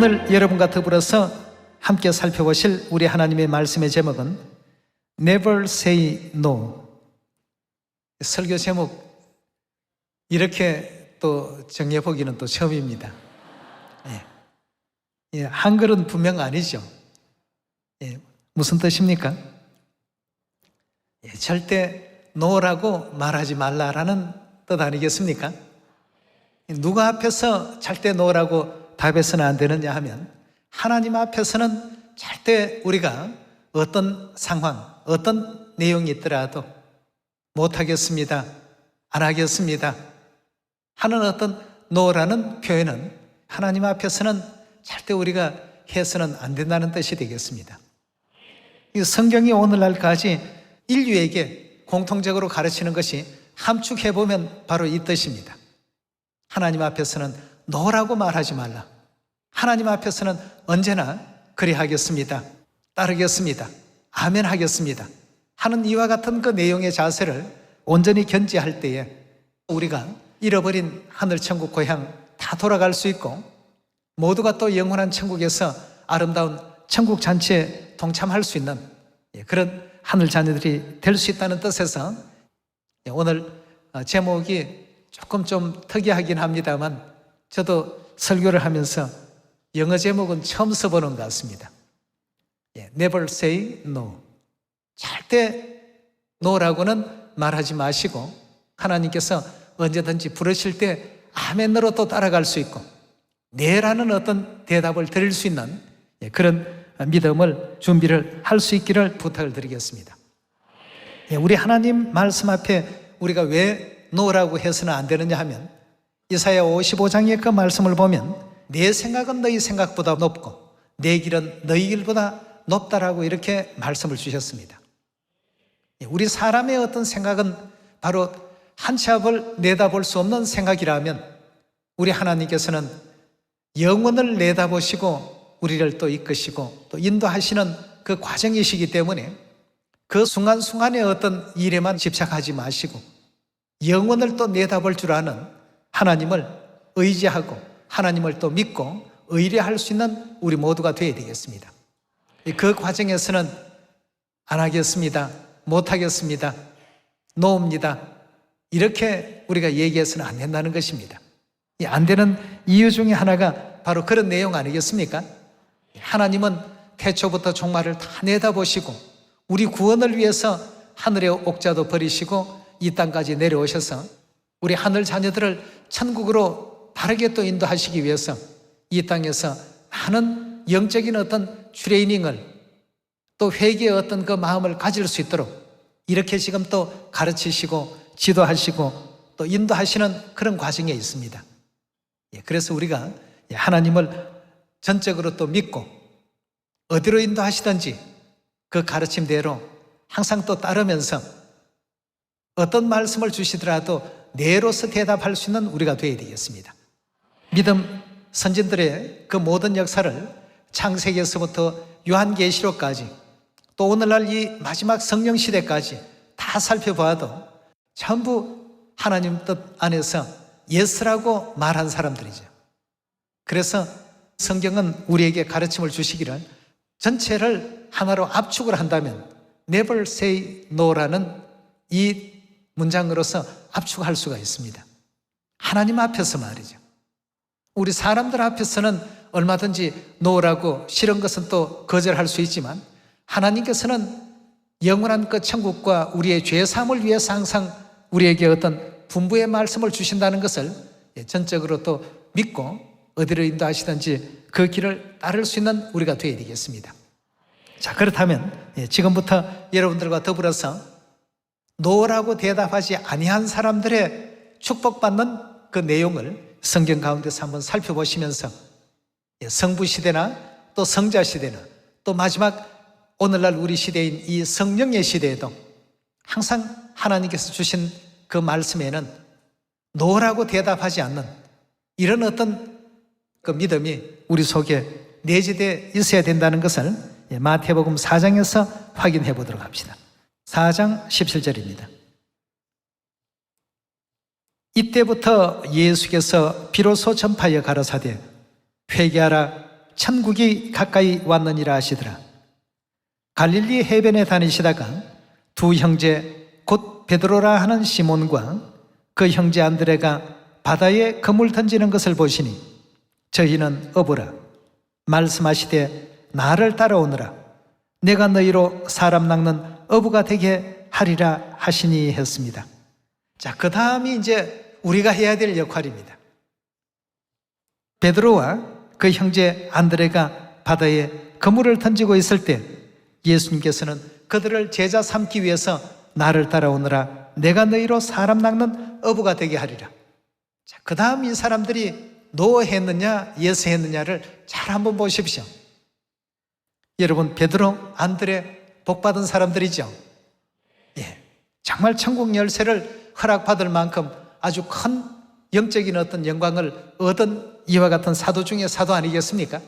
오늘 여러분과 더불어서 함께 살펴보실 우리 하나님의 말씀의 제목은 Never Say No. 설교 제목 이렇게 또 정해보기는 또 처음입니다. 한글은 분명 아니죠. 무슨 뜻입니까? 절대 노라고 말하지 말라라는 뜻 아니겠습니까? 누가 앞에서 절대 노라고 답해서는 안 되느냐 하면 하나님 앞에서는 절대 우리가 어떤 상황, 어떤 내용이 있더라도 못하겠습니다, 안 하겠습니다 하는 어떤 노라는 표현은 하나님 앞에서는 절대 우리가 해서는 안 된다는 뜻이 되겠습니다. 이 성경이 오늘날까지 인류에게 공통적으로 가르치는 것이 함축해보면 바로 이 뜻입니다. 하나님 앞에서는 노라고 말하지 말라. 하나님 앞에서는 언제나 그리 하겠습니다, 따르겠습니다, 아멘 하겠습니다 하는 이와 같은 그 내용의 자세를 온전히 견지할 때에 우리가 잃어버린 하늘천국 고향 다 돌아갈 수 있고 모두가 또 영원한 천국에서 아름다운 천국 잔치에 동참할 수 있는 그런 하늘 자녀들이 될 수 있다는 뜻에서 오늘 제목이 조금 좀 특이하긴 합니다만 저도 설교를 하면서 영어 제목은 처음 써보는 것 같습니다. Never say no. 절대 no라고는 말하지 마시고 하나님께서 언제든지 부르실 때 아멘으로 또 따라갈 수 있고 네라는 어떤 대답을 드릴 수 있는 그런 믿음을 준비를 할 수 있기를 부탁을 드리겠습니다. 우리 하나님 말씀 앞에 우리가 왜 노라고 해서는 안 되느냐 하면 이사야 55장의 그 말씀을 보면 내 생각은 너희 생각보다 높고 내 길은 너희 길보다 높다라고 이렇게 말씀을 주셨습니다. 우리 사람의 어떤 생각은 바로 한 치 앞을 내다볼 수 없는 생각이라면 우리 하나님께서는 영원을 내다보시고 우리를 또 이끄시고 또 인도하시는 그 과정이시기 때문에 그 순간순간의 어떤 일에만 집착하지 마시고 영원을 또 내다볼 줄 아는 하나님을 의지하고 하나님을 또 믿고 의뢰할 수 있는 우리 모두가 되어야 되겠습니다. 그 과정에서는 안 하겠습니다, 못 하겠습니다, 노입니다 이렇게 우리가 얘기해서는 안 된다는 것입니다. 안 되는 이유 중에 하나가 바로 그런 내용 아니겠습니까? 하나님은 태초부터 종말을 다 내다보시고 우리 구원을 위해서 하늘의 옥자도 버리시고 이 땅까지 내려오셔서 우리 하늘 자녀들을 천국으로 바르게 또 인도하시기 위해서 이 땅에서 많은 영적인 어떤 트레이닝을 또 회개의 어떤 그 마음을 가질 수 있도록 이렇게 지금 또 가르치시고 지도하시고 또 인도하시는 그런 과정에 있습니다. 그래서 우리가 하나님을 전적으로 또 믿고 어디로 인도하시든지 그 가르침대로 항상 또 따르면서 어떤 말씀을 주시더라도 내로서 대답할 수 있는 우리가 되어야 되겠습니다. 믿음 선진들의 그 모든 역사를 창세기에서부터 요한계시록까지 또 오늘날 이 마지막 성령 시대까지 다 살펴보아도 전부 하나님 뜻 안에서 예스라고 말한 사람들이죠. 그래서 성경은 우리에게 가르침을 주시기를 전체를 하나로 압축을 한다면 Never say no라는 이 문장으로서 압축할 수가 있습니다. 하나님 앞에서 말이죠. 우리 사람들 앞에서는 얼마든지 no라고 싫은 것은 또 거절할 수 있지만 하나님께서는 영원한 그 천국과 우리의 죄사함을 위해서 항상 우리에게 어떤 분부의 말씀을 주신다는 것을 전적으로 또 믿고 어디로 인도하시든지 그 길을 따를 수 있는 우리가 되어야 되겠습니다. 자, 그렇다면 지금부터 여러분들과 더불어서 노라고 대답하지 아니한 사람들의 축복받는 그 내용을 성경 가운데서 한번 살펴보시면서 성부 시대나 또 성자 시대나 또 마지막 오늘날 우리 시대인 이 성령의 시대에도 항상 하나님께서 주신 그 말씀에는 노라고 대답하지 않는 이런 어떤 그 믿음이 우리 속에 내재되어 있어야 된다는 것을 마태복음 4장에서 확인해 보도록 합시다. 4장 17절입니다. 이때부터 예수께서 비로소 전파하여 가라사대 회개하라 천국이 가까이 왔느니라 하시더라. 갈릴리 해변에 다니시다가 두 형제 곧 베드로라 하는 시몬과 그 형제 안드레가 바다에 그물 던지는 것을 보시니 저희는 어부라. 말씀하시되 나를 따라오너라. 내가 너희로 사람 낚는 어부가 되게 하리라 하시니 했습니다. 자, 그 다음이 이제 우리가 해야 될 역할입니다. 베드로와 그 형제 안드레가 바다에 그물을 던지고 있을 때 예수님께서는 그들을 제자 삼기 위해서 나를 따라오너라. 내가 너희로 사람 낚는 어부가 되게 하리라. 자, 그 다음 이 사람들이 노 했느냐 예스 했느냐를 잘 한번 보십시오. 여러분, 베드로, 안드레 복받은 사람들이죠. 예, 정말 천국 열쇠를 허락받을 만큼 아주 큰 영적인 어떤 영광을 얻은 이와 같은 사도 중에 사도 아니겠습니까?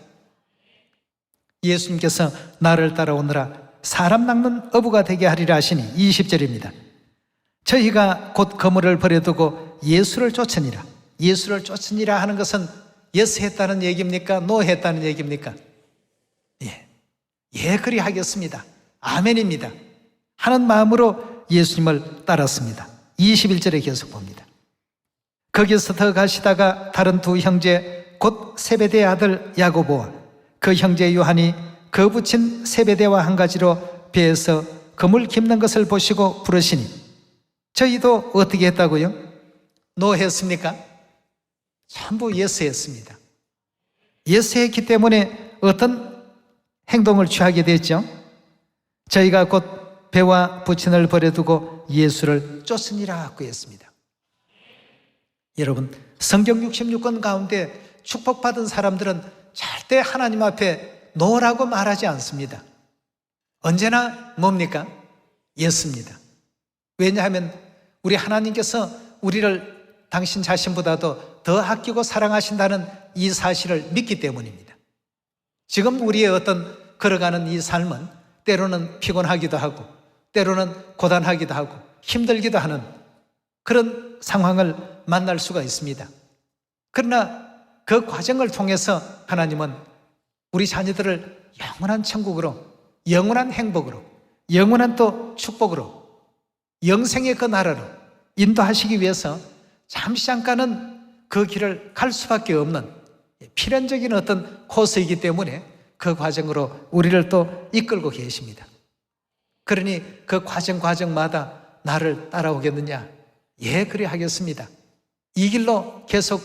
예수님께서 나를 따라오느라 사람 낚는 어부가 되게 하리라 하시니 20절입니다. 저희가 곧 그물을 버려두고 예수를 쫓으니라. 예수를 쫓으니라 하는 것은 예스 했다는 얘기입니까? 노 했다는 얘기입니까? 예, 그리 하겠습니다. 아멘입니다. 하는 마음으로 예수님을 따랐습니다. 21절에 계속 봅니다. 거기서 더 가시다가 다른 두 형제 곧 세베대의 아들 야고보와 그 형제 요한이 그 붙인 세베대와 한 가지로 배에서 그물 깁는 것을 보시고 부르시니 저희도 어떻게 했다고요? 노 했습니까? 전부 예스 했습니다. 예스 했기 때문에 어떤 행동을 취하게 됐죠? 저희가 곧 배와 부친을 버려두고 예수를 쫓으니라 구했습니다. 여러분, 성경 66권 가운데 축복받은 사람들은 절대 하나님 앞에 노라고 말하지 않습니다. 언제나 뭡니까? 예스입니다. 왜냐하면 우리 하나님께서 우리를 당신 자신보다도 더 아끼고 사랑하신다는 이 사실을 믿기 때문입니다. 지금 우리의 어떤 걸어가는 이 삶은 때로는 피곤하기도 하고 때로는 고단하기도 하고 힘들기도 하는 그런 상황을 만날 수가 있습니다. 그러나 그 과정을 통해서 하나님은 우리 자녀들을 영원한 천국으로, 영원한 행복으로, 영원한 또 축복으로, 영생의 그 나라로 인도하시기 위해서 잠시 잠깐은 그 길을 갈 수밖에 없는 필연적인 어떤 코스이기 때문에 그 과정으로 우리를 또 이끌고 계십니다. 그러니 그 과정마다 나를 따라오겠느냐? 예, 그리 하겠습니다. 이 길로 계속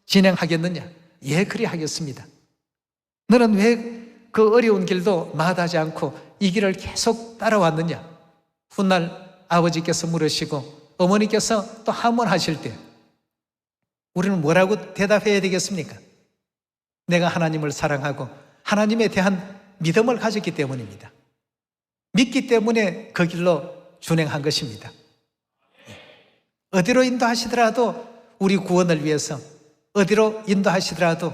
진행하겠느냐? 예, 그리 하겠습니다. 너는 왜 그 어려운 길도 마다하지 않고 이 길을 계속 따라왔느냐? 훗날 아버지께서 물으시고 어머니께서 또 하문하실 때 우리는 뭐라고 대답해야 되겠습니까? 내가 하나님을 사랑하고 하나님에 대한 믿음을 가졌기 때문입니다. 믿기 때문에 그 길로 준행한 것입니다. 어디로 인도하시더라도 우리 구원을 위해서, 어디로 인도하시더라도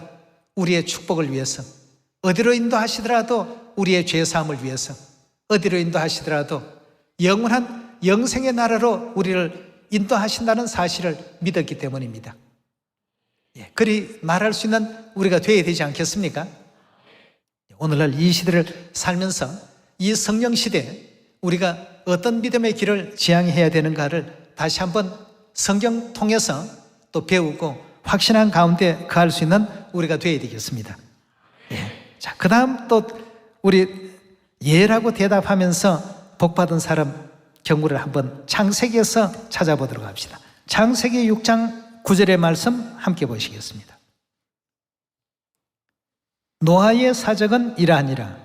우리의 축복을 위해서, 어디로 인도하시더라도 우리의 죄사함을 위해서, 어디로 인도하시더라도 영원한 영생의 나라로 우리를 인도하신다는 사실을 믿었기 때문입니다. 그리 말할 수 있는 우리가 되어야 되지 않겠습니까? 오늘날 이 시대를 살면서 이 성령 시대에 우리가 어떤 믿음의 길을 지향해야 되는가를 다시 한번 성경 통해서 또 배우고 확신한 가운데 거할 수 있는 우리가 되어야 되겠습니다. 자, 그 다음 또 우리 예라고 대답하면서 복받은 사람 경우를 한번 창세기에서 찾아보도록 합시다. 창세기 6장 9절의 말씀 함께 보시겠습니다. 노아의 사적은 이러하니라.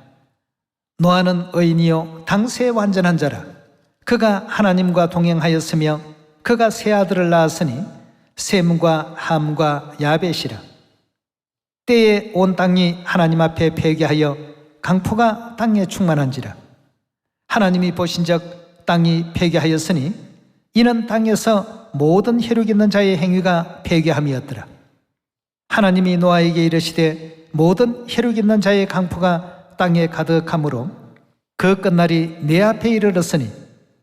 노아는 의인이요 당세에 완전한 자라. 그가 하나님과 동행하였으며 그가 세 아들을 낳았으니 셈과 함과 야벳이라. 때에 온 땅이 하나님 앞에 회개하여 강포가 땅에 충만한지라. 하나님이 보신즉 땅이 회개하였으니 이는 땅에서 모든 혈육 있는 자의 행위가 회개함이었더라. 하나님이 노아에게 이르시되 모든 혈육 있는 자의 강포가 땅에 가득하므로 그 끝날이 내 앞에 이르렀으니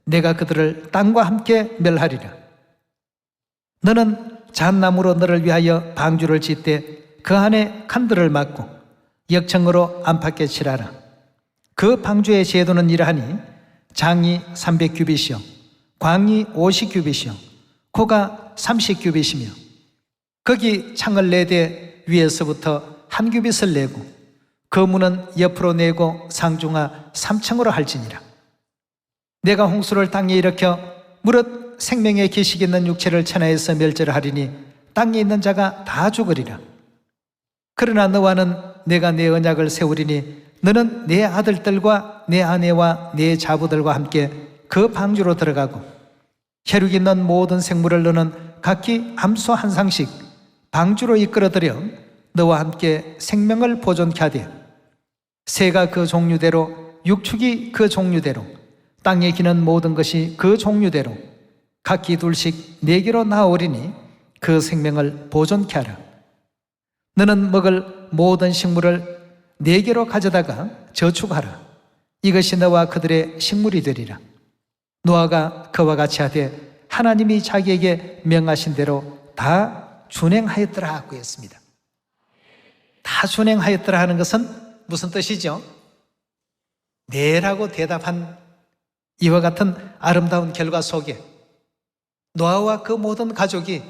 내가 그들을 땅과 함께 멸하리라. 너는 잣나무로 너를 위하여 방주를 짓되 그 안에 칸들을 막고 역청으로 안팎에 칠하라. 그 방주의 제도는 이러하니 장이 300규빗이요 광이 50규빗이요 고가 30규빗이며 거기 창을 내되 위에서부터 한 규빗을 내고 그 문은 옆으로 내고 상중하 3층으로 할지니라. 내가 홍수를 땅에 일으켜 무릇 생명의 기식 있는 육체를 천하에서 멸절하리니 땅에 있는 자가 다 죽으리라. 그러나 너와는 내가 내 언약을 세우리니 너는 내 아들들과 내 아내와 내 자부들과 함께 그 방주로 들어가고 혈육 있는 모든 생물을 너는 각기 암소 한 상씩 방주로 이끌어들여 너와 함께 생명을 보존케 하되 새가 그 종류대로 육축이 그 종류대로 땅에 기는 모든 것이 그 종류대로 각기 둘씩 네개로 나오리니 그 생명을 보존케 하라. 너는 먹을 모든 식물을 네개로 가져다가 저축하라. 이것이 너와 그들의 식물이 되리라. 노아가 그와 같이 하되 하나님이 자기에게 명하신 대로 다 준행하였더라 하고 했습니다. 다 준행하였더라 하는 것은 무슨 뜻이죠? 네라고 대답한 이와 같은 아름다운 결과 속에 노아와 그 모든 가족이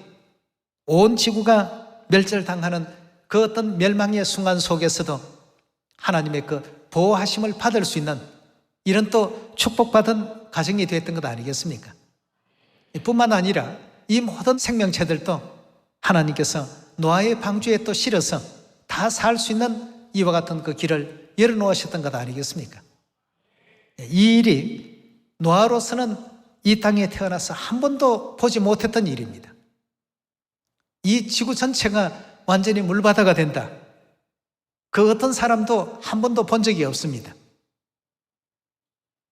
온 지구가 멸절당하는 그 어떤 멸망의 순간 속에서도 하나님의 그 보호하심을 받을 수 있는 이런 또 축복받은 가정이 되었던 것 아니겠습니까? 뿐만 아니라 이 모든 생명체들도 하나님께서 노아의 방주에 또 실어서 다 살 수 있는 이와 같은 그 길을 열어놓으셨던 것 아니겠습니까? 이 일이 노아로서는 이 땅에 태어나서 한 번도 보지 못했던 일입니다. 이 지구 전체가 완전히 물바다가 된다. 그 어떤 사람도 한 번도 본 적이 없습니다.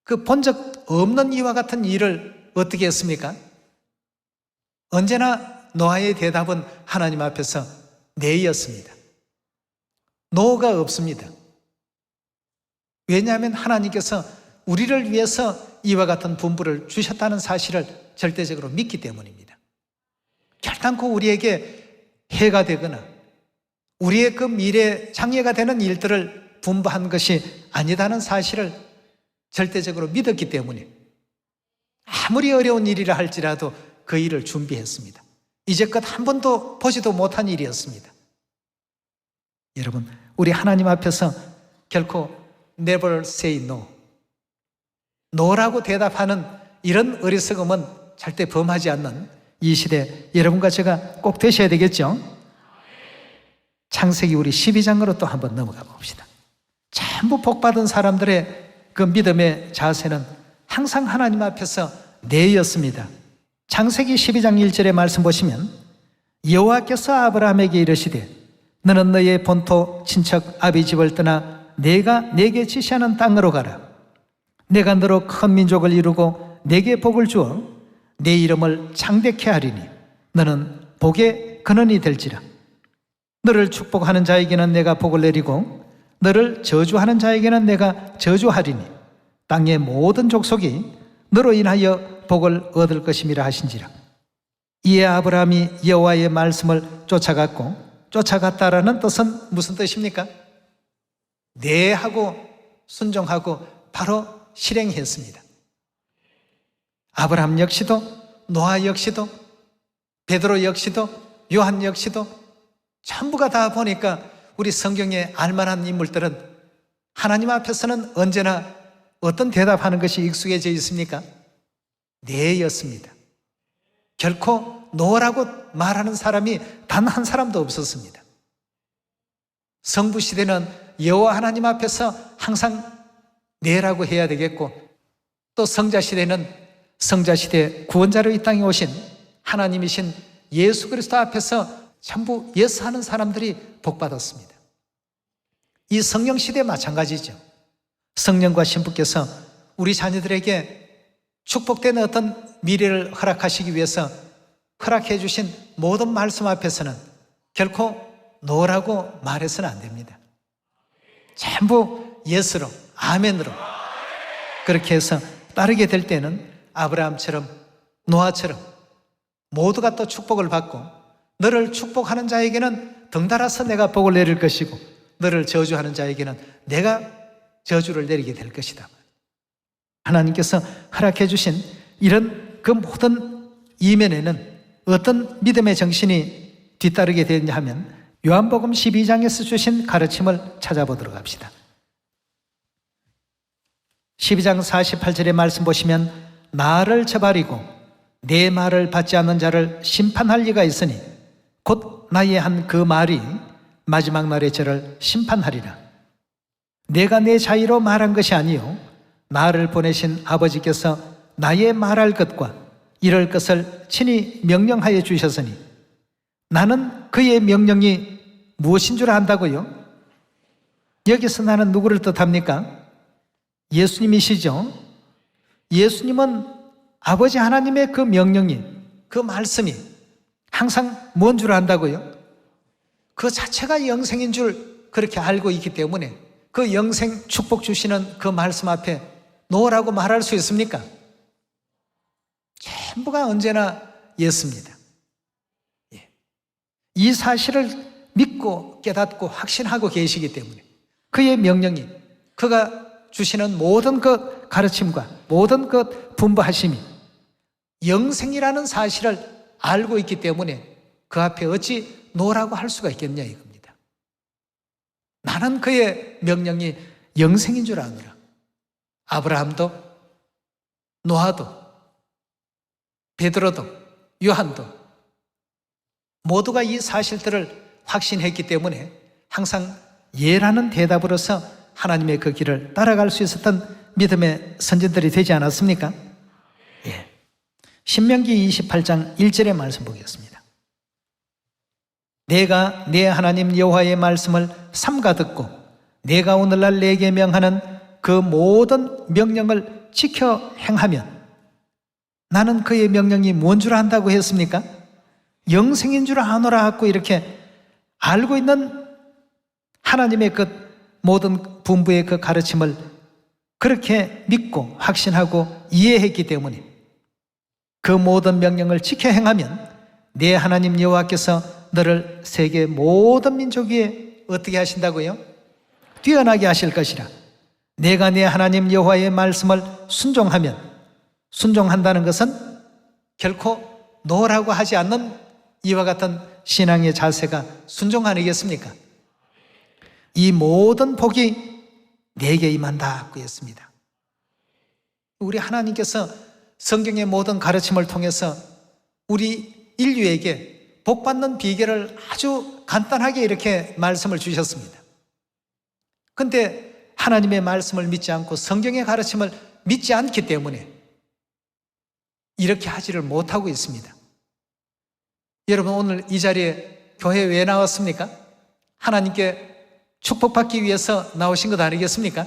그 본 적 없는 이와 같은 일을 어떻게 했습니까? 언제나 노아의 대답은 하나님 앞에서 네였습니다. 노가 없습니다. 왜냐하면 하나님께서 우리를 위해서 이와 같은 분부를 주셨다는 사실을 절대적으로 믿기 때문입니다. 결단코 우리에게 해가 되거나 우리의 그 미래 장애가 되는 일들을 분부한 것이 아니다는 사실을 절대적으로 믿었기 때문에 아무리 어려운 일이라 할지라도 그 일을 준비했습니다. 이제껏 한 번도 보지도 못한 일이었습니다. 여러분, 우리 하나님 앞에서 결코 never say no, no라고 대답하는 이런 어리석음은 절대 범하지 않는 이 시대 여러분과 제가 꼭 되셔야 되겠죠? 창세기 우리 12장으로 또 한번 넘어가 봅시다. 전부 복받은 사람들의 그 믿음의 자세는 항상 하나님 앞에서 네였습니다. 창세기 12장 1절의 말씀 보시면 여호와께서 아브라함에게 이르시되 너는 너의 본토 친척 아비 집을 떠나 내가 내게 지시하는 땅으로 가라. 내가 너로 큰 민족을 이루고 내게 복을 주어 내 이름을 창대케 하리니 너는 복의 근원이 될지라. 너를 축복하는 자에게는 내가 복을 내리고 너를 저주하는 자에게는 내가 저주하리니 땅의 모든 족속이 너로 인하여 복을 얻을 것임이라 하신지라. 이에 아브라함이 여호와의 말씀을 쫓아갔다라는 뜻은 무슨 뜻입니까? 네 하고 순종하고 바로 실행했습니다. 아브라함 역시도 노아 역시도 베드로 역시도 요한 역시도 전부가 다 보니까 우리 성경에 알만한 인물들은 하나님 앞에서는 언제나 어떤 대답하는 것이 익숙해져 있습니까? 네였습니다. 결코 노라고 말하는 사람이 단 한 사람도 없었습니다. 성부 시대는 여호와 하나님 앞에서 항상 네라고 해야 되겠고, 또 성자 시대는 성자 시대 구원자로 이 땅에 오신 하나님이신 예수 그리스도 앞에서 전부 예스하는 사람들이 복받았습니다. 이 성령 시대 마찬가지죠. 성령과 신부께서 우리 자녀들에게 축복된 어떤 미래를 허락하시기 위해서 허락해 주신 모든 말씀 앞에서는 결코 노라고 말해서는 안 됩니다. 전부 예스로, 아멘으로 그렇게 해서 따르게 될 때는 아브라함처럼 노아처럼 모두가 또 축복을 받고, 너를 축복하는 자에게는 덩달아서 내가 복을 내릴 것이고 너를 저주하는 자에게는 내가 저주를 내리게 될 것이다. 하나님께서 허락해 주신 이런 그 모든 이면에는 어떤 믿음의 정신이 뒤따르게 되었냐 하면 요한복음 12장에서 주신 가르침을 찾아보도록 합시다. 12장 48절의 말씀 보시면 나를 저버리고 내 말을 받지 않는 자를 심판할 리가 있으니 곧 나의 한 그 말이 마지막 날에 저를 심판하리라. 내가 내 자의로 말한 것이 아니요 나를 보내신 아버지께서 나의 말할 것과 이럴 것을 친히 명령하여 주셨으니 나는 그의 명령이 무엇인 줄 안다고요? 여기서 나는 누구를 뜻합니까? 예수님이시죠? 예수님은 아버지 하나님의 그 명령이, 그 말씀이 항상 뭔 줄 안다고요? 그 자체가 영생인 줄 그렇게 알고 있기 때문에 그 영생 축복 주시는 그 말씀 앞에 노라고 말할 수 있습니까? 전부가 언제나 예수입니다. 이 사실을 믿고 깨닫고 확신하고 계시기 때문에 그의 명령이, 그가 주시는 모든 그 가르침과 모든 그 분부하심이 영생이라는 사실을 알고 있기 때문에 그 앞에 어찌 노라고 할 수가 있겠냐 이겁니다. 나는 그의 명령이 영생인 줄 아노라. 아브라함도 노아도 베드로도 요한도 모두가 이 사실들을 확신했기 때문에 항상 예라는 대답으로서 하나님의 그 길을 따라갈 수 있었던 믿음의 선진들이 되지 않았습니까? 예. 신명기 28장 1절의 말씀 보겠습니다. 내가 내 하나님 여호와의 말씀을 삼가 듣고 내가 오늘날 내게 명하는 그 모든 명령을 지켜 행하면 나는 그의 명령이 뭔 줄 안다고 했습니까? 영생인 줄 아노라 하고 이렇게 알고 있는 하나님의 그 모든 분부의 그 가르침을 그렇게 믿고 확신하고 이해했기 때문에 그 모든 명령을 지켜 행하면 내 하나님 여호와께서 너를 세계 모든 민족 위에 어떻게 하신다고요? 뛰어나게 하실 것이라. 내가 내 하나님 여호와의 말씀을 순종하면, 순종한다는 것은 결코 노라고 하지 않는 이와 같은 신앙의 자세가 순종 아니겠습니까? 이 모든 복이 내게 임한다고 했습니다. 우리 하나님께서 성경의 모든 가르침을 통해서 우리 인류에게 복받는 비결을 아주 간단하게 이렇게 말씀을 주셨습니다. 그런데 하나님의 말씀을 믿지 않고 성경의 가르침을 믿지 않기 때문에 이렇게 하지를 못하고 있습니다. 여러분, 오늘 이 자리에 교회에 왜 나왔습니까? 하나님께 축복받기 위해서 나오신 것 아니겠습니까?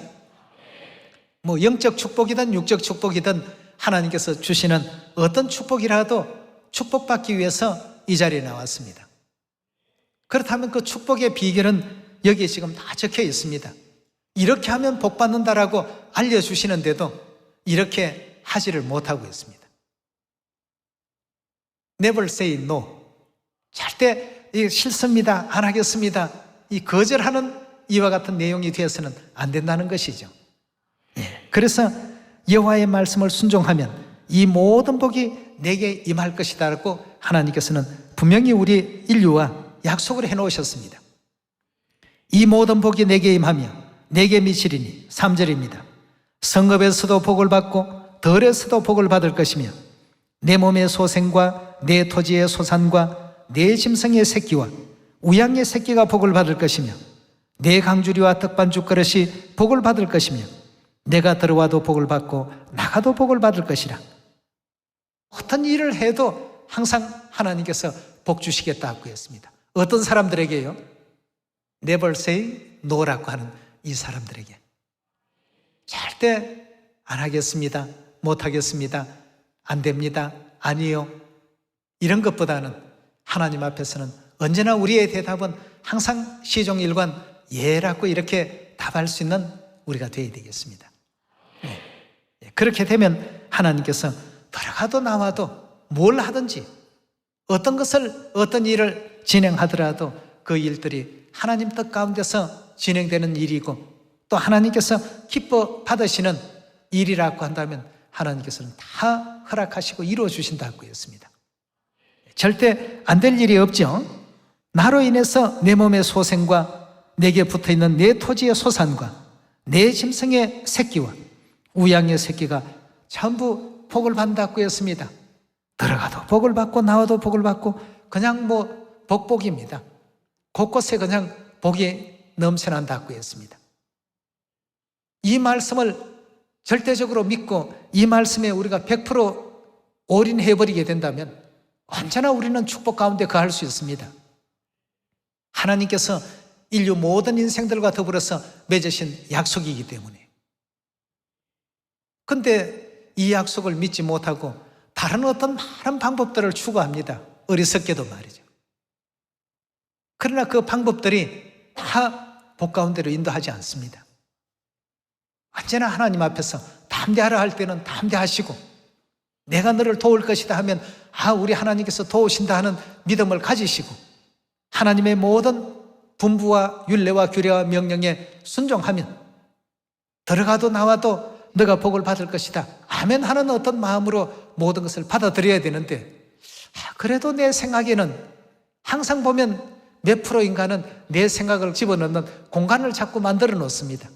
뭐 영적 축복이든 육적 축복이든 하나님께서 주시는 어떤 축복이라도 축복받기 위해서 이 자리에 나왔습니다. 그렇다면 그 축복의 비결은 여기에 지금 다 적혀 있습니다. 이렇게 하면 복 받는다라고 알려주시는데도 이렇게 하지를 못하고 있습니다. Never say no. 절대 싫습니다, 안 하겠습니다, 이 거절하는 이와 같은 내용이 되어서는 안 된다는 것이죠. 그래서 여호와의 말씀을 순종하면 이 모든 복이 내게 임할 것이다라고 하나님께서는 분명히 우리 인류와 약속을 해놓으셨습니다. 이 모든 복이 내게 임하며 내게 미치리니 3절입니다. 성읍에서도 복을 받고 들에서도 복을 받을 것이며 내 몸의 소생과 내 토지의 소산과 내 짐승의 새끼와 우양의 새끼가 복을 받을 것이며 내 강주리와 떡반죽 그릇이 복을 받을 것이며 내가 들어와도 복을 받고 나가도 복을 받을 것이라. 어떤 일을 해도 항상 하나님께서 복 주시겠다고 했습니다. 어떤 사람들에게요? Never say no라고 하는 이 사람들에게 절대 안 하겠습니다, 못 하겠습니다, 안 됩니다, 아니요, 이런 것보다는 하나님 앞에서는 언제나 우리의 대답은 항상 시종일관 예라고 이렇게 답할 수 있는 우리가 되어야 되겠습니다. 그렇게 되면 하나님께서 들어가도 나와도 뭘 하든지 어떤 것을, 어떤 일을 진행하더라도 그 일들이 하나님 뜻 가운데서 진행되는 일이고 또 하나님께서 기뻐 받으시는 일이라고 한다면 하나님께서는 다 허락하시고 이루어 주신다고 했습니다. 절대 안 될 일이 없죠. 나로 인해서 내 몸의 소생과 내게 붙어있는 내 토지의 소산과 내 짐승의 새끼와 우양의 새끼가 전부 복을 받는다고 했습니다. 들어가도 복을 받고 나와도 복을 받고 그냥 복복입니다. 곳곳에 그냥 복이 넘쳐난다고 했습니다. 이 말씀을 절대적으로 믿고 이 말씀에 우리가 100% 올인해버리게 된다면 언제나 우리는 축복 가운데 거할 수 있습니다. 하나님께서 인류 모든 인생들과 더불어서 맺으신 약속이기 때문에. 근데 이 약속을 믿지 못하고 다른 어떤 많은 방법들을 추구합니다. 어리석게도 말이죠. 그러나 그 방법들이 다 복 가운데로 인도하지 않습니다. 언제나 하나님 앞에서 담대하라 할 때는 담대하시고 내가 너를 도울 것이다 하면 우리 하나님께서 도우신다 하는 믿음을 가지시고 하나님의 모든 분부와 율례와 규례와 명령에 순종하면 들어가도 나와도 너가 복을 받을 것이다 아멘 하는 어떤 마음으로 모든 것을 받아들여야 되는데 그래도 내 생각에는 항상 보면 몇 프로인가는 내 생각을 집어넣는 공간을 자꾸 만들어 놓습니다.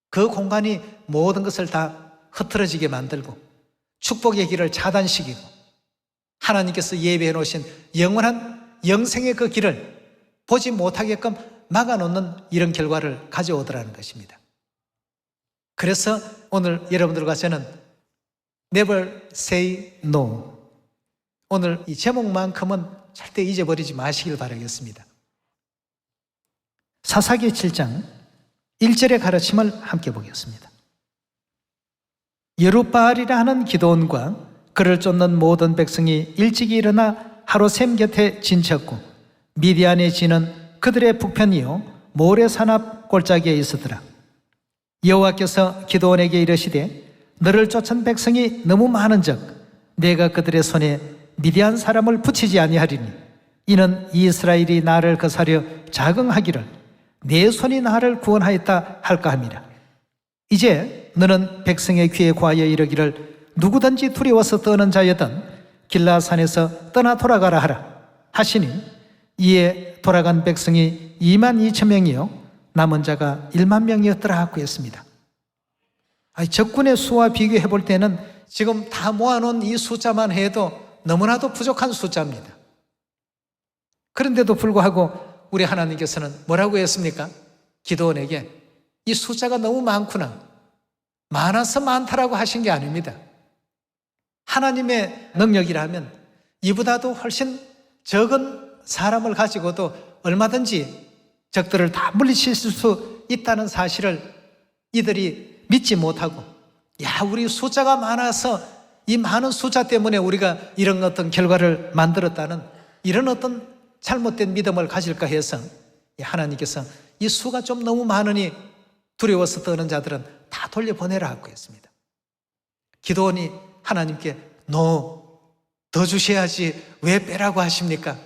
그 공간이 모든 것을 다 흐트러지게 만들고 축복의 길을 차단시키고 하나님께서 예비해 놓으신 영원한 영생의 그 길을 보지 못하게끔 막아놓는 이런 결과를 가져오더라는 것입니다. 그래서 오늘 여러분들과 저는 Never say no. 오늘 이 제목만큼은 절대 잊어버리지 마시길 바라겠습니다. 사사기 7장 1절의 가르침을 함께 보겠습니다. 여룻바알이라 하는 기드온과 그를 쫓는 모든 백성이 일찍이 일어나 하루 샘 곁에 진쳤고 미디안의 진은 그들의 북편이요 모래산 앞 골짜기에 있었더라. 여호와께서 기드온에게 이르시되 너를 쫓은 백성이 너무 많은즉 내가 그들의 손에 미디안 사람을 붙이지 아니하리니 이는 이스라엘이 나를 거스려 자긍하기를 내 손이 나를 구원하였다 할까 함이라. 이제 너는 백성의 귀에 구하여 이르기를 누구든지 두려워서 떠는 자여든 길라산에서 떠나 돌아가라 하라 하시니 이에 돌아간 백성이 22,000명이요 남은 자가 10,000명이었더라 하고 했습니다. 적군의 수와 비교해 볼 때는 지금 다 모아놓은 이 숫자만 해도 너무나도 부족한 숫자입니다. 그런데도 불구하고 우리 하나님께서는 뭐라고 했습니까? 기드온에게 이 숫자가 너무 많구나, 많아서 많다라고 하신 게 아닙니다. 하나님의 능력이라면 이보다도 훨씬 적은 사람을 가지고도 얼마든지 적들을 다 물리칠 수 있다는 사실을 이들이 믿지 못하고 우리 숫자가 많아서 이 많은 숫자 때문에 우리가 이런 어떤 결과를 만들었다는 이런 어떤 잘못된 믿음을 가질까 해서 하나님께서 이 수가 좀 너무 많으니 두려워서 떠는 자들은 다 돌려보내라 하고 했습니다. 기드온이 하나님께 더 주셔야지 왜 빼라고 하십니까?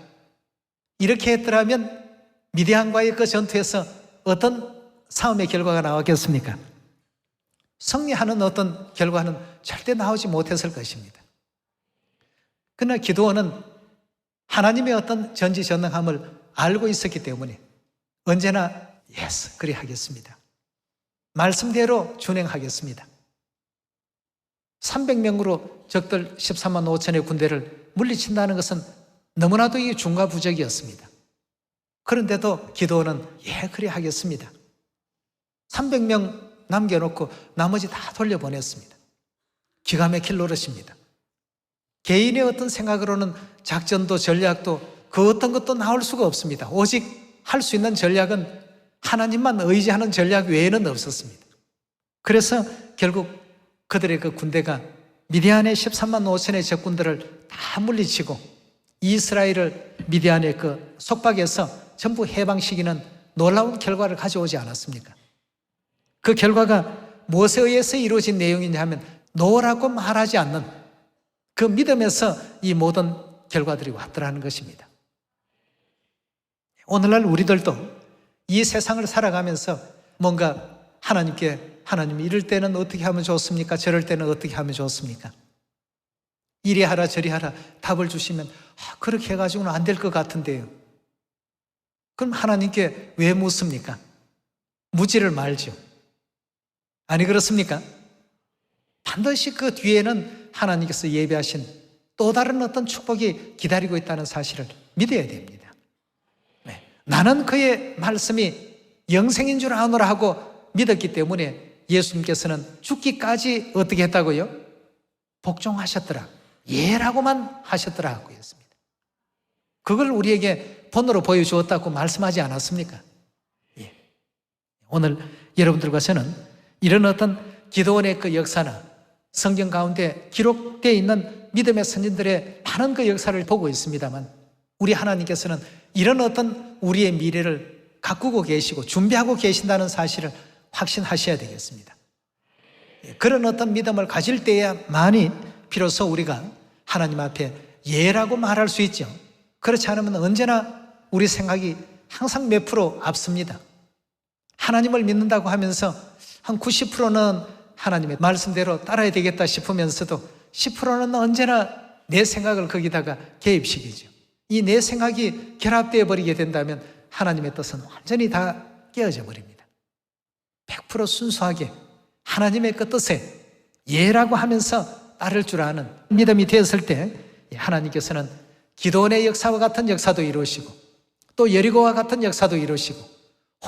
이렇게 했더라면 미디안과의 그 전투에서 어떤 싸움의 결과가 나왔겠습니까? 승리하는 어떤 결과는 절대 나오지 못했을 것입니다. 그러나 기드온은 하나님의 어떤 전지전능함을 알고 있었기 때문에 언제나 예스, 그리 하겠습니다. 말씀대로 준행하겠습니다. 300명으로 적들 13만 5천의 군대를 물리친다는 것은 너무나도 이 중과부적이었습니다. 그런데도 기드온은 그리 하겠습니다. 300명 남겨놓고 나머지 다 돌려보냈습니다. 기가 막힐 노릇입니다. 개인의 어떤 생각으로는 작전도 전략도 그 어떤 것도 나올 수가 없습니다. 오직 할 수 있는 전략은 하나님만 의지하는 전략 외에는 없었습니다. 그래서 결국 그들의 그 군대가 미디안의 13만 5천의 적군들을 다 물리치고 이스라엘을 미디안의 그 속박에서 전부 해방시키는 놀라운 결과를 가져오지 않았습니까? 그 결과가 무엇에 의해서 이루어진 내용이냐 하면 노라고 말하지 않는 그 믿음에서 이 모든 결과들이 왔더라는 것입니다. 오늘날 우리들도 이 세상을 살아가면서 뭔가 하나님께 하나님 이럴 때는 어떻게 하면 좋습니까? 저럴 때는 어떻게 하면 좋습니까? 이리 하라 저리 하라 답을 주시면 그렇게 해가지고는 안 될 것 같은데요. 그럼 하나님께 왜 묻습니까? 묻지를 말죠. 아니 그렇습니까? 반드시 그 뒤에는 하나님께서 예비하신 또 다른 어떤 축복이 기다리고 있다는 사실을 믿어야 됩니다. 네. 나는 그의 말씀이 영생인 줄 아노라 하고 믿었기 때문에 예수님께서는 죽기까지 어떻게 했다고요? 복종하셨더라. 예라고만 하셨더라 하고 했습니다. 그걸 우리에게 본으로 보여주었다고 말씀하지 않았습니까? 예. 오늘 여러분들과 저는 이런 어떤 기도원의 그 역사나 성경 가운데 기록되어 있는 믿음의 선진들의 많은 그 역사를 보고 있습니다만 우리 하나님께서는 이런 어떤 우리의 미래를 가꾸고 계시고 준비하고 계신다는 사실을 확신하셔야 되겠습니다. 그런 어떤 믿음을 가질 때야만이 비로소 우리가 하나님 앞에 예라고 말할 수 있죠. 그렇지 않으면 언제나 우리 생각이 항상 몇 프로 앞섭니다. 하나님을 믿는다고 하면서 한 90%는 하나님의 말씀대로 따라야 되겠다 싶으면서도 10%는 언제나 내 생각을 거기다가 개입시키죠. 이 내 생각이 결합되어 버리게 된다면 하나님의 뜻은 완전히 다 깨어져 버립니다. 100% 순수하게 하나님의 그 뜻에 예라고 하면서 따를 줄 아는 믿음이 되었을 때 하나님께서는 기도원의 역사와 같은 역사도 이루시고 또 여리고와 같은 역사도 이루시고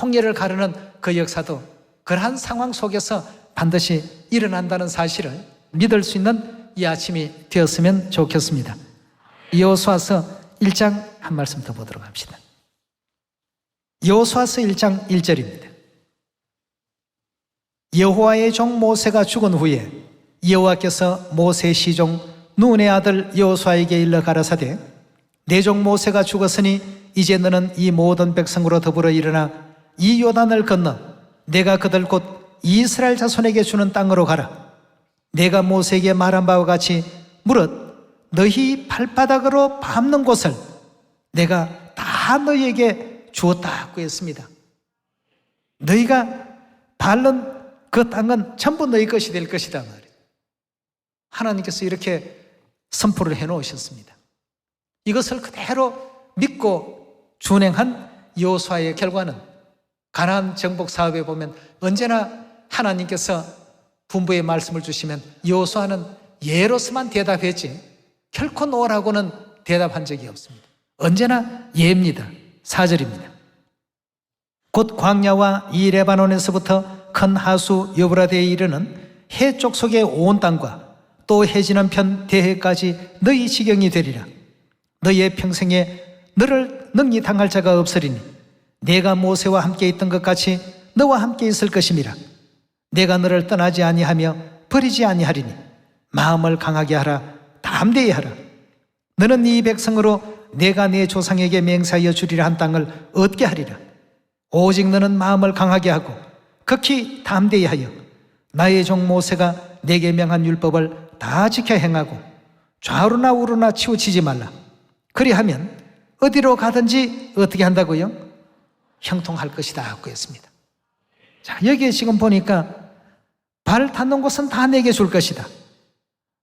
홍해를 가르는 그 역사도 그러한 상황 속에서 반드시 일어난다는 사실을 믿을 수 있는 이 아침이 되었으면 좋겠습니다. 여호수아서 1장 한 말씀 더 보도록 합시다. 여호수아서 1장 1절입니다. 여호와의 종 모세가 죽은 후에 여호와께서 모세 시종 눈의 아들 여호수아에게 일러 가라사대 내 종 모세가 죽었으니 이제 너는 이 모든 백성으로 더불어 일어나 이 요단을 건너 내가 그들 곧 이스라엘 자손에게 주는 땅으로 가라. 내가 모세에게 말한 바와 같이 무릇 너희 발바닥으로 밟는 곳을 내가 다 너희에게 주었다고 했습니다. 너희가 밟는 그 땅은 전부 너희 것이 될 것이다 말이에요. 하나님께서 이렇게 선포를 해놓으셨습니다. 이것을 그대로 믿고 준행한 여호수아의 결과는 가나안 정복 사업에 보면 언제나 하나님께서 분부의 말씀을 주시면 여호수아는 예로서만 대답했지 결코 노라고는 대답한 적이 없습니다. 언제나 예입니다. 4절입니다. 곧 광야와 이 레바논에서부터 큰 하수 여브라데에 이르는 해 쪽 속의 온 땅과 또 해지는 편 대해까지 너희 지경이 되리라. 너희의 평생에 너를 능히 당할 자가 없으리니 내가 모세와 함께 있던 것 같이 너와 함께 있을 것임이라. 내가 너를 떠나지 아니하며 버리지 아니하리니 마음을 강하게 하라. 담대히 하라. 너는 이 백성으로 내가 내 조상에게 맹세하여 주리라 한 땅을 얻게 하리라. 오직 너는 마음을 강하게 하고 극히 담대히 하여 나의 종 모세가 내게 명한 율법을 다 지켜 행하고 좌우로나 우로나 치우치지 말라. 그리하면 어디로 가든지 어떻게 한다고요? 형통할 것이다 하고 했습니다. 자, 여기에 지금 보니까 발 닿는 곳은 다 내게 줄 것이다.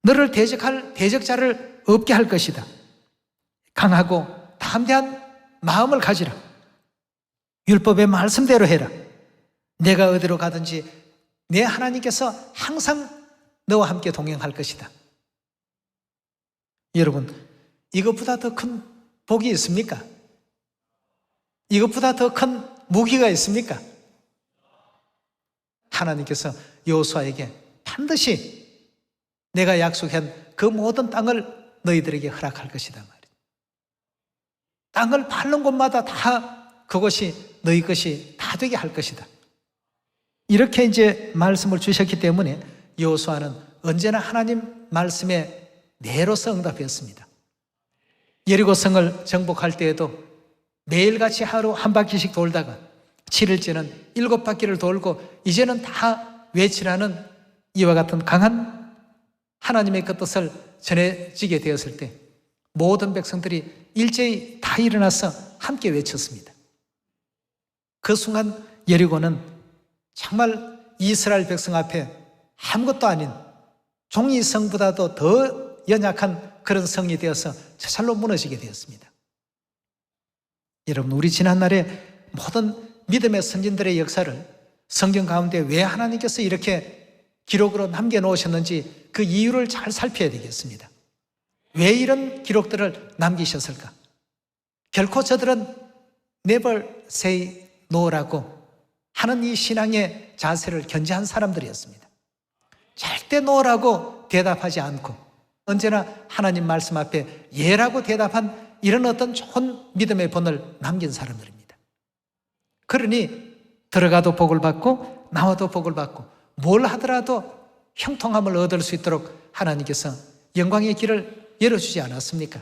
너를 대적할 대적자를 없게 할 것이다. 강하고 담대한 마음을 가지라. 율법의 말씀대로 해라. 내가 어디로 가든지 내 하나님께서 항상 너와 함께 동행할 것이다. 여러분, 이것보다 더 큰 복이 있습니까? 이것보다 더 큰 무기가 있습니까? 하나님께서 여호수아에게 반드시 내가 약속한 그 모든 땅을 너희들에게 허락할 것이다 말이야. 땅을 밟는 곳마다 다 그것이 너희 것이 다 되게 할 것이다. 이렇게 이제 말씀을 주셨기 때문에 여호수아는 언제나 하나님 말씀에 내로서 응답했습니다. 여리고성을 정복할 때에도 매일같이 하루 한 바퀴씩 돌다가 7일째는 7바퀴를 돌고 이제는 다 외치라는 이와 같은 강한 하나님의 그 뜻을 전해지게 되었을 때 모든 백성들이 일제히 다 일어나서 함께 외쳤습니다. 그 순간 여리고는 정말 이스라엘 백성 앞에 아무것도 아닌 종이 성보다도 더 연약한 그런 성이 되어서 저절로 무너지게 되었습니다. 여러분, 우리 지난날에 모든 믿음의 선진들의 역사를 성경 가운데 왜 하나님께서 이렇게 기록으로 남겨놓으셨는지 그 이유를 잘 살펴야 되겠습니다. 왜 이런 기록들을 남기셨을까? 결코 저들은 never say no라고 하는 이 신앙의 자세를 견지한 사람들이었습니다. 절대 no라고 대답하지 않고 언제나 하나님 말씀 앞에 예라고 대답한 이런 어떤 좋은 믿음의 본을 남긴 사람들입니다. 그러니 들어가도 복을 받고 나와도 복을 받고 뭘 하더라도 형통함을 얻을 수 있도록 하나님께서 영광의 길을 열어주지 않았습니까?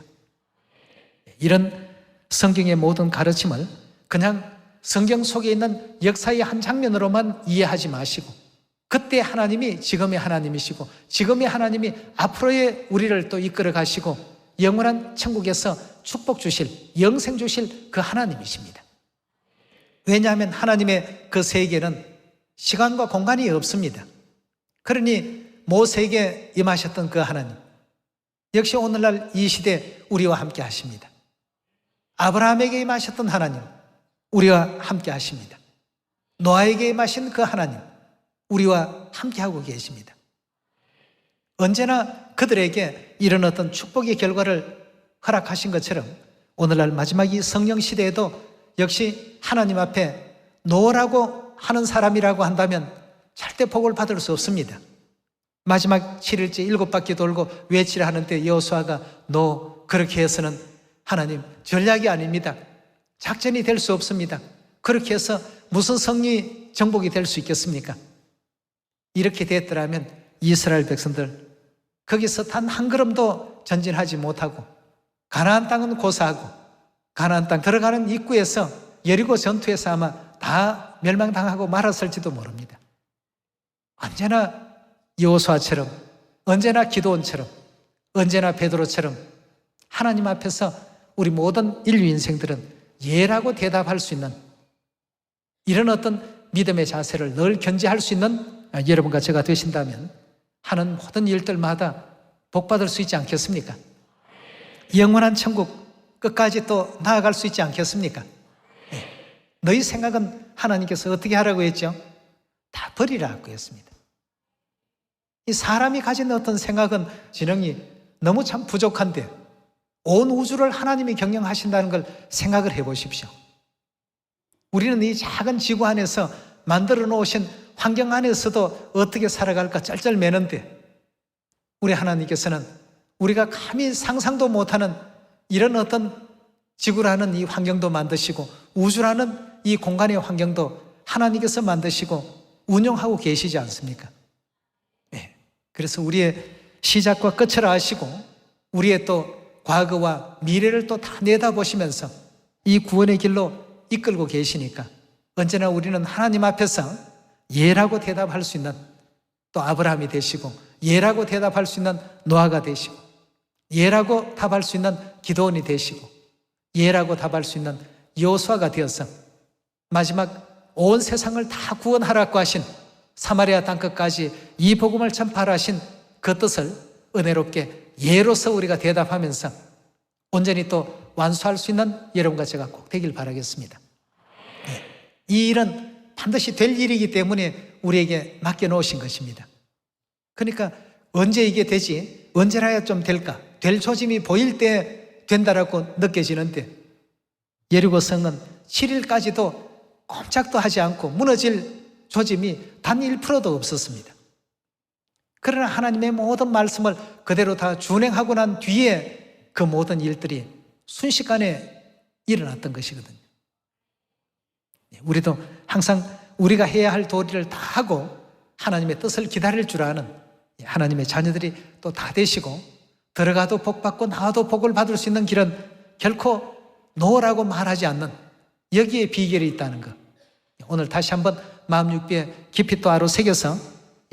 이런 성경의 모든 가르침을 그냥 성경 속에 있는 역사의 한 장면으로만 이해하지 마시고 그때 하나님이 지금의 하나님이시고 지금의 하나님이 앞으로의 우리를 또 이끌어 가시고 영원한 천국에서 축복 주실, 영생 주실 그 하나님이십니다. 왜냐하면 하나님의 그 세계는 시간과 공간이 없습니다. 그러니 모세에게 임하셨던 그 하나님 역시 오늘날 이 시대 우리와 함께 하십니다. 아브라함에게 임하셨던 하나님 우리와 함께 하십니다. 노아에게 임하신 그 하나님 우리와 함께하고 계십니다. 언제나 그들에게 이런 어떤 축복의 결과를 허락하신 것처럼 오늘날 마지막 이 성령 시대에도 역시 하나님 앞에 노라고 하는 사람이라고 한다면 절대 복을 받을 수 없습니다. 마지막 7일째 7바퀴 돌고 외치려 하는데 여호수아가 노 그렇게 해서는 하나님 전략이 아닙니다. 작전이 될 수 없습니다. 그렇게 해서 무슨 승리 정복이 될 수 있겠습니까? 이렇게 됐더라면 이스라엘 백성들 거기서 단 한 걸음도 전진하지 못하고 가나안 땅은 고사하고 가나안 땅 들어가는 입구에서 여리고 전투에서 아마 다 멸망당하고 말았을지도 모릅니다. 언제나 여호수아처럼 언제나 기드온처럼 언제나 베드로처럼 하나님 앞에서 우리 모든 인류 인생들은 예라고 대답할 수 있는 이런 어떤 믿음의 자세를 늘 견지할 수 있는 여러분과 제가 되신다면 하는 모든 일들마다 복받을 수 있지 않겠습니까? 영원한 천국 끝까지 또 나아갈 수 있지 않겠습니까? 네. 너희 생각은 하나님께서 어떻게 하라고 했죠? 다 버리라고 했습니다. 이 사람이 가진 어떤 생각은 지능이 너무 참 부족한데 온 우주를 하나님이 경영하신다는 걸 생각을 해보십시오. 우리는 이 작은 지구 안에서 만들어 놓으신 환경 안에서도 어떻게 살아갈까 쩔쩔매는데 우리 하나님께서는 우리가 감히 상상도 못하는 이런 어떤 지구라는 이 환경도 만드시고 우주라는 이 공간의 환경도 하나님께서 만드시고 운영하고 계시지 않습니까? 네. 그래서 우리의 시작과 끝을 아시고 우리의 또 과거와 미래를 또 다 내다보시면서 이 구원의 길로 이끌고 계시니까 언제나 우리는 하나님 앞에서 예라고 대답할 수 있는 또 아브라함이 되시고 예라고 대답할 수 있는 노아가 되시고 예라고 답할 수 있는 기드온이 되시고 예라고 답할 수 있는 여호수아가 되어서 마지막 온 세상을 다 구원하라고 하신 사마리아 땅끝까지 이 복음을 전파하신 그 뜻을 은혜롭게 예로서 우리가 대답하면서 온전히 또 완수할 수 있는 여러분과 제가 꼭 되길 바라겠습니다. 네. 이 일은 반드시 될 일이기 때문에 우리에게 맡겨놓으신 것입니다. 그러니까 언제 이게 되지? 언제라야 좀 될까? 될 조짐이 보일 때 된다라고 느껴지는데 여리고 성은 7일까지도 꼼짝도 하지 않고 무너질 조짐이 단 1%도 없었습니다. 그러나 하나님의 모든 말씀을 그대로 다 준행하고 난 뒤에 그 모든 일들이 순식간에 일어났던 것이거든요. 우리도 항상 우리가 해야 할 도리를 다 하고 하나님의 뜻을 기다릴 줄 아는 하나님의 자녀들이 또 다 되시고 들어가도 복 받고 나와도 복을 받을 수 있는 길은 결코 노라고 말하지 않는 여기에 비결이 있다는 것. 오늘 다시 한번 마음 육비에 깊이 또 아로 새겨서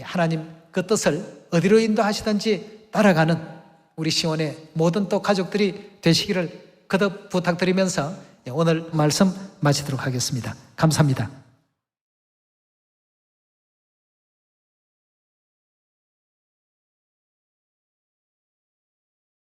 하나님 그 뜻을 어디로 인도하시든지 따라가는 우리 시온의 모든 또 가족들이 되시기를 거듭 부탁드리면서 오늘 말씀 마치도록 하겠습니다. 감사합니다.